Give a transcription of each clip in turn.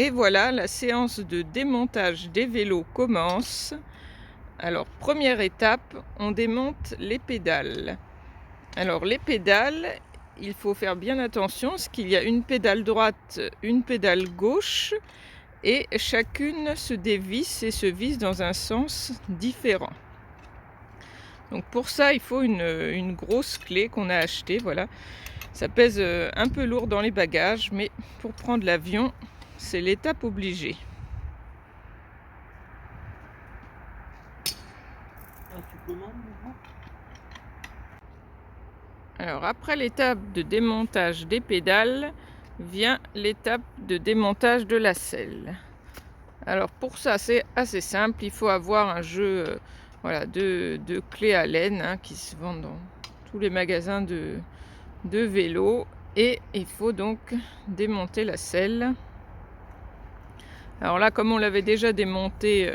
Et voilà, la séance de démontage des vélos commence. Alors, première étape, on démonte les pédales. Alors, les pédales, il faut faire bien attention parce qu'il y a une pédale droite, une pédale gauche et chacune se dévisse et se visse dans un sens différent. Donc pour ça, il faut une grosse clé qu'on a achetée, voilà. Ça pèse un peu lourd dans les bagages, mais pour prendre l'avion, c'est l'étape obligée. Alors après l'étape de démontage des pédales, vient l'étape de démontage de la selle. Alors pour ça, c'est assez simple, il faut avoir un jeu de clés à laine qui se vendent dans tous les magasins de vélos. Et il faut donc démonter la selle. Alors là, comme on l'avait déjà démontée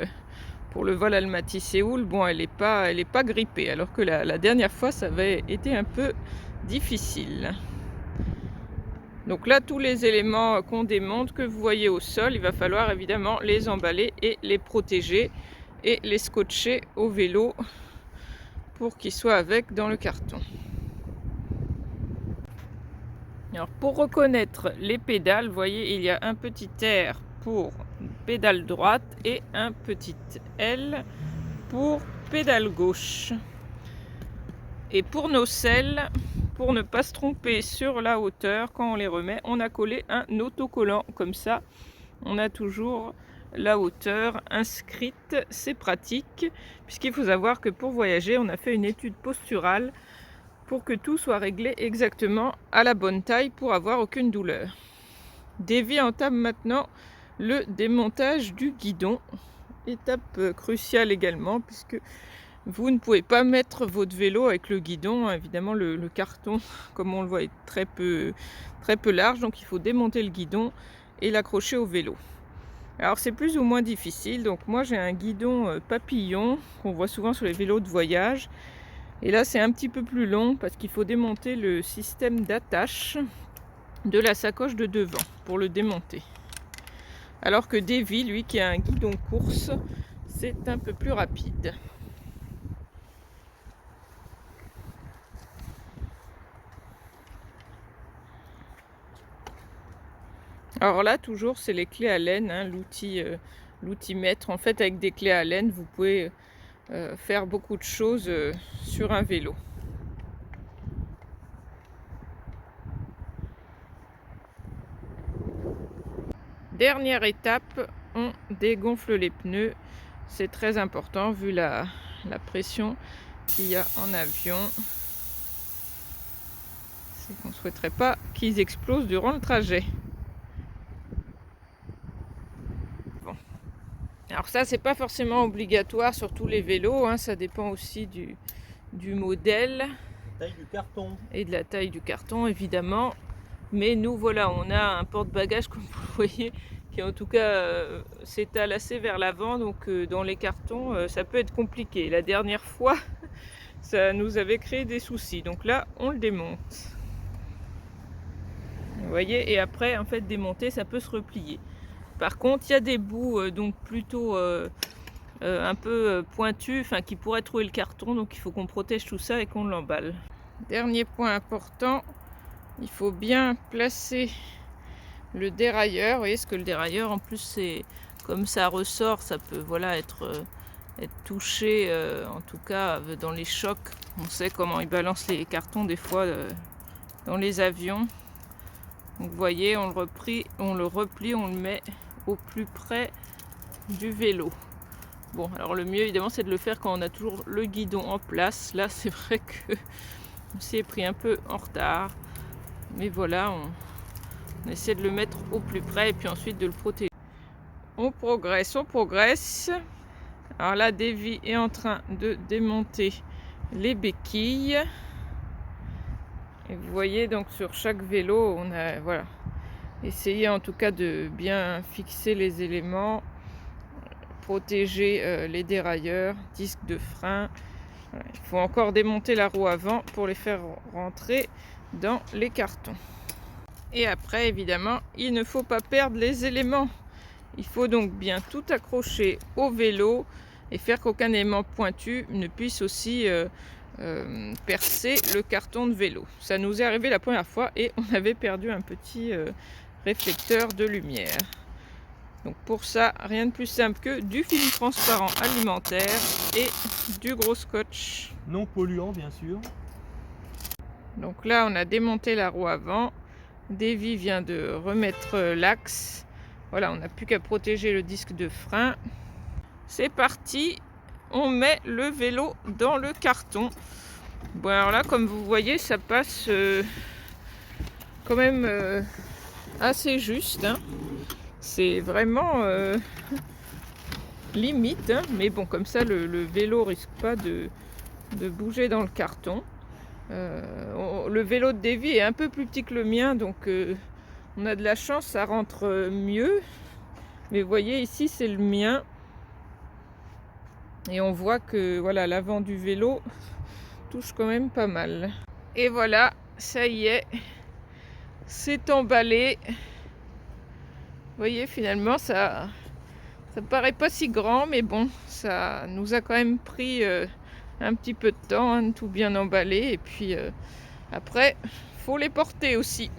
pour le vol Almaty-Séoul, bon, elle est pas grippée, alors que la dernière fois, ça avait été un peu difficile. Donc là, tous les éléments qu'on démonte, que vous voyez au sol, il va falloir évidemment les emballer et les protéger et les scotcher au vélo pour qu'ils soient avec dans le carton. Alors pour reconnaître les pédales, vous voyez, il y a un petit R pour pédale droite et un petit L pour pédale gauche. Et pour nos selles, pour ne pas se tromper sur la hauteur, quand on les remet, on a collé un autocollant. Comme ça, on a toujours la hauteur inscrite. C'est pratique, puisqu'il faut savoir que pour voyager, on a fait une étude posturale pour que tout soit réglé exactement à la bonne taille pour avoir aucune douleur. Davy entame maintenant le démontage du guidon. Étape cruciale également, puisque vous ne pouvez pas mettre votre vélo avec le guidon. Évidemment, le carton, comme on le voit, est très peu large, donc il faut démonter le guidon et l'accrocher au vélo. Alors c'est plus ou moins difficile. Donc moi j'ai un guidon papillon qu'on voit souvent sur les vélos de voyage. Et là c'est un petit peu plus long parce qu'il faut démonter le système d'attache de la sacoche de devant pour le démonter. Alors que Davy, lui, qui a un guidon course, c'est un peu plus rapide. Alors là, toujours, c'est les clés à laine, l'outil maître. En fait, avec des clés à laine, vous pouvez faire beaucoup de choses sur un vélo. Dernière étape, on dégonfle les pneus. C'est très important vu la pression qu'il y a en avion. C'est qu'on ne souhaiterait pas qu'ils explosent durant le trajet. Bon. Alors ça, c'est pas forcément obligatoire sur tous les vélos, ça dépend aussi du modèle. Taille du carton. Et de la taille du carton, évidemment. Mais nous, voilà, on a un porte-bagages, comme vous le voyez, qui en tout cas s'étale assez vers l'avant. Donc dans les cartons, ça peut être compliqué. La dernière fois, ça nous avait créé des soucis. Donc là, on le démonte. Vous voyez, et après, en fait, démonter, ça peut se replier. Par contre, il y a des bouts donc plutôt un peu pointus, qui pourraient trouver le carton. Donc il faut qu'on protège tout ça et qu'on l'emballe. Dernier point important, il faut bien placer le dérailleur. Vous voyez, ce que le dérailleur, en plus, c'est comme ça ressort, ça peut être touché, en tout cas dans les chocs. On sait comment ils balancent les cartons des fois dans les avions. Donc vous voyez, on le replie, on le met au plus près du vélo. Bon, alors le mieux évidemment c'est de le faire quand on a toujours le guidon en place. Là c'est vrai que on s'y est pris un peu en retard. Mais voilà, on essaie de le mettre au plus près et puis ensuite de le protéger. On progresse. Alors là, Davy est en train de démonter les béquilles. Et vous voyez donc sur chaque vélo, on a essayé en tout cas de bien fixer les éléments, protéger les dérailleurs, disques de frein. Voilà. Il faut encore démonter la roue avant pour les faire rentrer dans les cartons. Et après, évidemment, il ne faut pas perdre les éléments. Il faut donc bien tout accrocher au vélo et faire qu'aucun aimant pointu ne puisse aussi percer le carton de vélo. Ça nous est arrivé la première fois et on avait perdu un petit réflecteur de lumière. Donc pour ça, rien de plus simple que du film transparent alimentaire et du gros scotch. Non polluant, bien sûr. Donc là, on a démonté la roue avant. Davy vient de remettre l'axe. Voilà, on n'a plus qu'à protéger le disque de frein. C'est parti, on met le vélo dans le carton. Bon, alors là, comme vous voyez, ça passe quand même assez juste, hein. C'est vraiment limite, hein. Mais bon, comme ça, le vélo risque pas de bouger dans le carton. Le vélo de Davy est un peu plus petit que le mien, donc on a de la chance, ça rentre mieux. Mais vous voyez, ici, c'est le mien. Et on voit que voilà, l'avant du vélo touche quand même pas mal. Et voilà, ça y est, c'est emballé. Vous voyez, finalement, ça paraît pas si grand, mais bon, ça nous a quand même pris un petit peu de temps, hein, de tout bien emballer. Et puis après, faut les porter aussi.